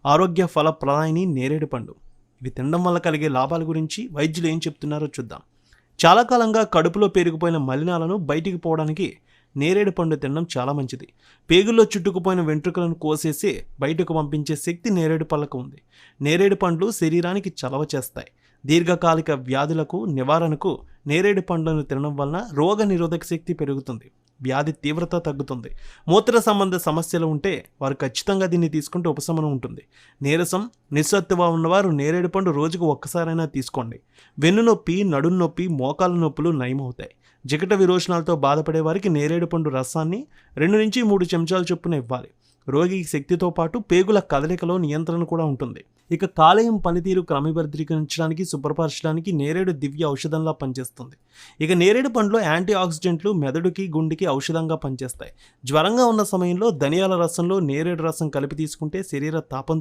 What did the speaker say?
ఆరోగ్య ఫల ప్రదాయిని నేరేడు పండు. ఇవి తినడం వల్ల కలిగే లాభాల గురించి వైద్యులు ఏం చెప్తున్నారో చూద్దాం. చాలా కాలంగా కడుపులో పేరుకుపోయిన మలినాలను బయటికి పోవడానికి నేరేడు పండు తినడం చాలా మంచిది. పేగుల్లో చుట్టుకుపోయిన వెంట్రుకలను కోసేసి బయటకు పంపించే శక్తి నేరేడు పళ్ళకు ఉంది. నేరేడు పండ్లు శరీరానికి చలవ చేస్తాయి. దీర్ఘకాలిక వ్యాధులకు నివారణకు నేరేడు పండ్లను తినడం వలన రోగ నిరోధక శక్తి పెరుగుతుంది, వ్యాధి తీవ్రత తగ్గుతుంది. మూత్ర సంబంధ సమస్యలు ఉంటే వారు ఖచ్చితంగా దీన్ని తీసుకుంటే ఉపశమనం ఉంటుంది. నీరసం, నిస్సత్తువ ఉన్నవారు నేరేడు పండు రోజుకు ఒక్కసారైనా తీసుకోండి. వెన్ను నొప్పి, నడుము నొప్పి, మోకాల నొప్పులు నయమవుతాయి. జిగట విరోచనాలతో బాధపడే వారికి నేరేడు పండు రసాన్ని 2 నుంచి 3 చెంచాల చొప్పున ఇవ్వాలి. రోగికి శక్తితో పాటు పేగుల కదలికలో నియంత్రణ కూడా ఉంటుంది. ఇక కాలేయం పనితీరు క్రమబద్ధీకరించడానికి, శుభ్రపరచడానికి నేరేడు దివ్య ఔషధంలా పనిచేస్తుంది. ఇక నేరేడు పండ్లో యాంటీ ఆక్సిడెంట్లు మెదడుకి, గుండెకి ఔషధంగా పనిచేస్తాయి. జ్వరంగా ఉన్న సమయంలో ధనియాల రసంలో నేరేడు రసం కలిపి తీసుకుంటే శరీర తాపం